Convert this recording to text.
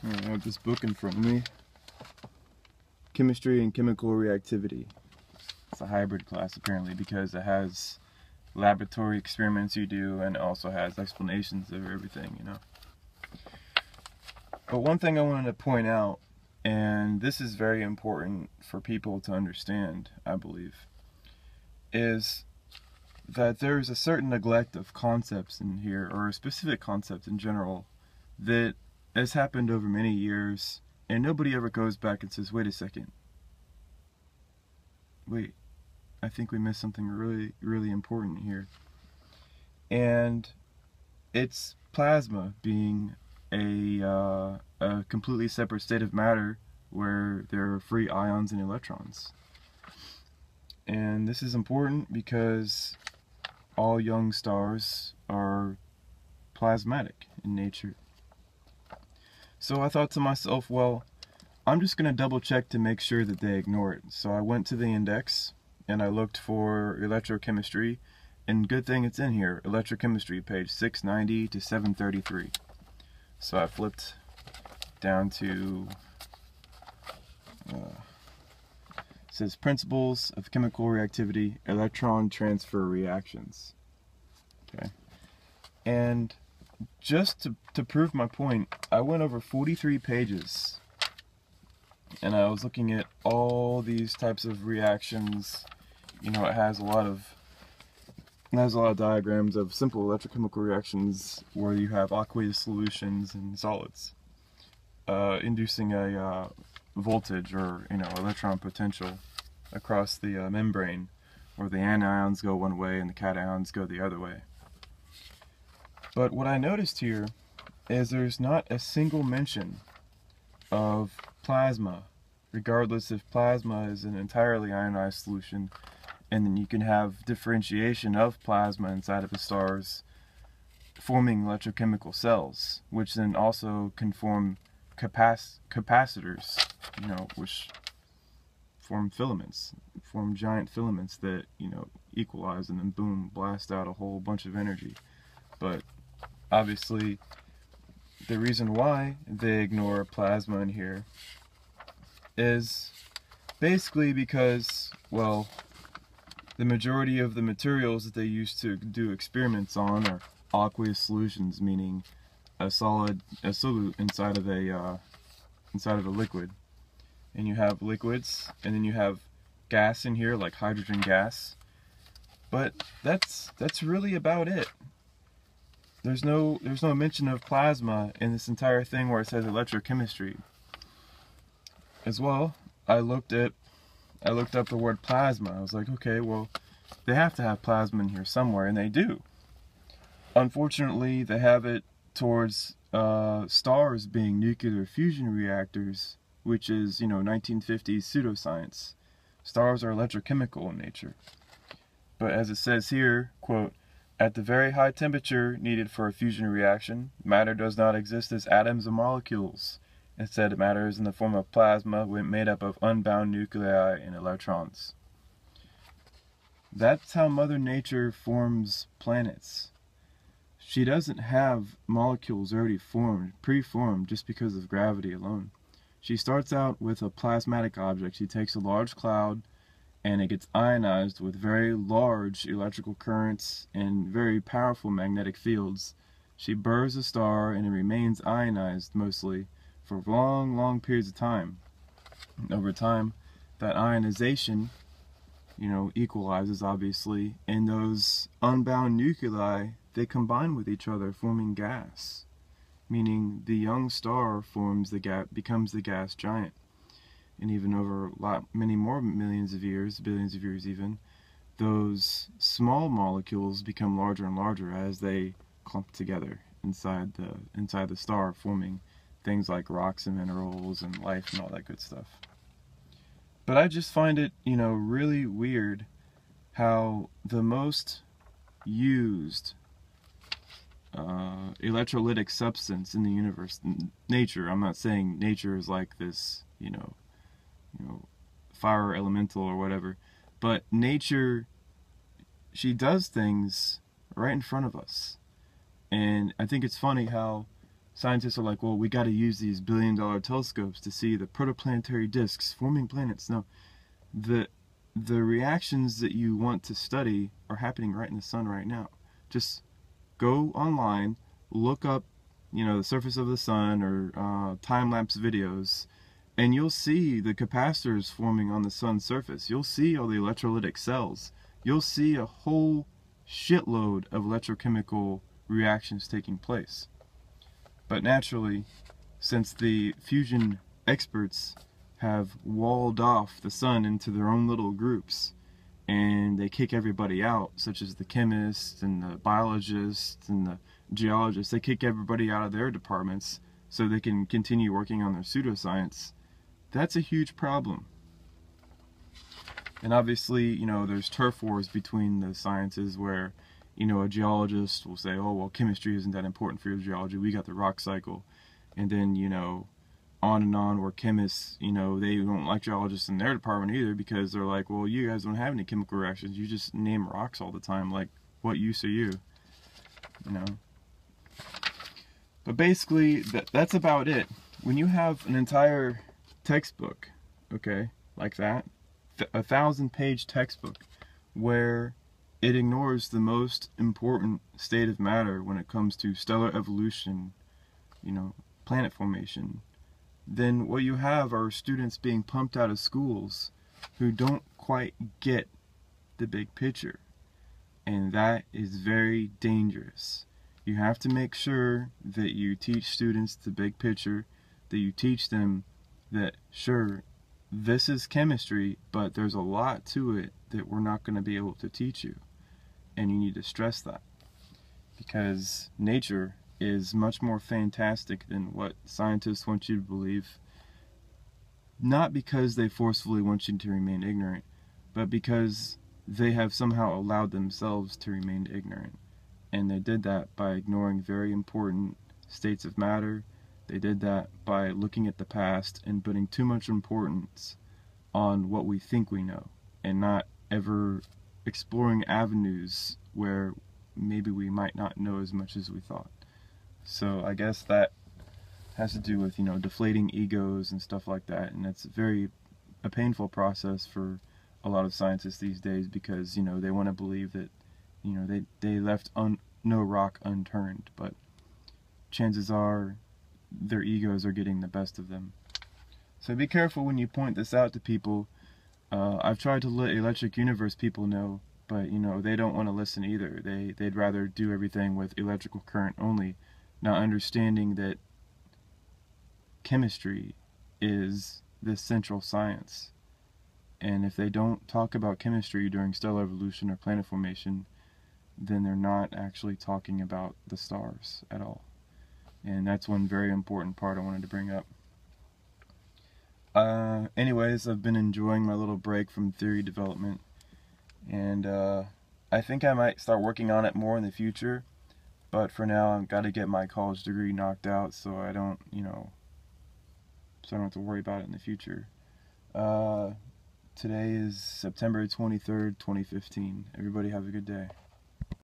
I have this book in front of me. Chemistry and Chemical Reactivity. It's a hybrid class apparently because it has laboratory experiments you do and also has explanations of everything, you know. But one thing I wanted to point out, and this is very important for people to understand, I believe, is that there is a certain neglect of concepts in here, or a specific concept in general, that has happened over many years, and nobody ever goes back and says, wait a second, wait, I think we missed something really, really important here. And it's plasma being a completely separate state of matter where there are free ions and electrons. And this is important because all young stars are plasmatic in nature. So I thought to myself, well, I'm just going to double check to make sure that they ignore it. So I went to the index and I looked for electrochemistry, and good thing it's in here, electrochemistry, page 690 to 733. So I flipped down to, it says Principles of Chemical Reactivity, Electron Transfer Reactions. Okay. And just to prove my point, I went over 43 pages and I was looking at all these types of reactions. You know, it has a lot of diagrams of simple electrochemical reactions where you have aqueous solutions and solids inducing a voltage or, you know, electron potential across the membrane, where the anions go one way and the cations go the other way. But what I noticed here is there's not a single mention of plasma, regardless if plasma is an entirely ionized solution, and then you can have differentiation of plasma inside of the stars forming electrochemical cells, which then also can form capacitors, you know, which form filaments, form giant filaments that, you know, equalize and then boom, blast out a whole bunch of energy. But obviously the reason why they ignore plasma in here is basically because, well, the majority of the materials that they use to do experiments on are aqueous solutions, meaning a solute inside of a liquid. And you have liquids, and then you have gas in here, like hydrogen gas. But that's really about it. There's no mention of plasma in this entire thing where it says electrochemistry. As well, I looked up the word plasma. I was like, okay, well, they have to have plasma in here somewhere, and they do. Unfortunately, they have it towards stars being nuclear fusion reactors, which is, you know, 1950s pseudoscience. Stars are electrochemical in nature. But as it says here, quote, at the very high temperature needed for a fusion reaction, matter does not exist as atoms or molecules. Instead, matter is in the form of plasma made up of unbound nuclei and electrons. That's how Mother Nature forms planets. She doesn't have molecules already formed, preformed, just because of gravity alone. She starts out with a plasmatic object. She takes a large cloud and it gets ionized with very large electrical currents and very powerful magnetic fields. She burrs a star and it remains ionized mostly for long, long periods of time. And over time, that ionization, you know, equalizes obviously, and those unbound nuclei, they combine with each other, forming gas. Meaning the young star forms the gas, becomes the gas giant. And even over many more millions of years, billions of years even, those small molecules become larger and larger as they clump together inside the star, forming things like rocks and minerals and life and all that good stuff. But I just find it, you know, really weird how the most used electrolytic substance in the universe, nature, I'm not saying nature is like this, you know, fire elemental or whatever, but nature, she does things right in front of us. And I think it's funny how scientists are like, well, we got to use these billion-dollar telescopes to see the protoplanetary disks forming planets. No, the reactions that you want to study are happening right in the sun right now. Just go online, look up, the surface of the sun or time-lapse videos, and you'll see the capacitors forming on the sun's surface. You'll see all the electrolytic cells. You'll see a whole shitload of electrochemical reactions taking place. But naturally, since the fusion experts have walled off the sun into their own little groups, and they kick everybody out, such as the chemists and the biologists and the geologists, they kick everybody out of their departments so they can continue working on their pseudoscience. That's a huge problem. And obviously, there's turf wars between the sciences where, a geologist will say, oh, well, chemistry isn't that important for your geology, we got the rock cycle. And then, on and on, where chemists, they don't like geologists in their department either, because they're like, well, you guys don't have any chemical reactions, you just name rocks all the time, like, what use are you? But basically, that's about it. When you have an entire textbook, okay, like that, a 1,000-page textbook, where it ignores the most important state of matter when it comes to stellar evolution, planet formation, then what you have are students being pumped out of schools who don't quite get the big picture. And that is very dangerous. You have to make sure that you teach students the big picture, that you teach them that, sure, this is chemistry, but there's a lot to it that we're not going to be able to teach you. And you need to stress that. Because nature is much more fantastic than what scientists want you to believe. Not because they forcefully want you to remain ignorant, but because they have somehow allowed themselves to remain ignorant. And they did that by ignoring very important states of matter. They did that by looking at the past and putting too much importance on what we think we know, and not ever exploring avenues where maybe we might not know as much as we thought. So I guess that has to do with, deflating egos and stuff like that, and it's a painful process for a lot of scientists these days, because, they want to believe that, they left no rock unturned, but chances are their egos are getting the best of them. So be careful when you point this out to people. I've tried to let Electric Universe people know, but they don't want to listen either. They'd rather do everything with electrical current only, not understanding that chemistry is the central science. And if they don't talk about chemistry during stellar evolution or planet formation, then they're not actually talking about the stars at all. And that's one very important part I wanted to bring up. Anyways, I've been enjoying my little break from theory development, and I think I might start working on it more in the future, but for now I've got to get my college degree knocked out so I don't, so I don't have to worry about it in the future. Today is September 23rd, 2015. Everybody have a good day.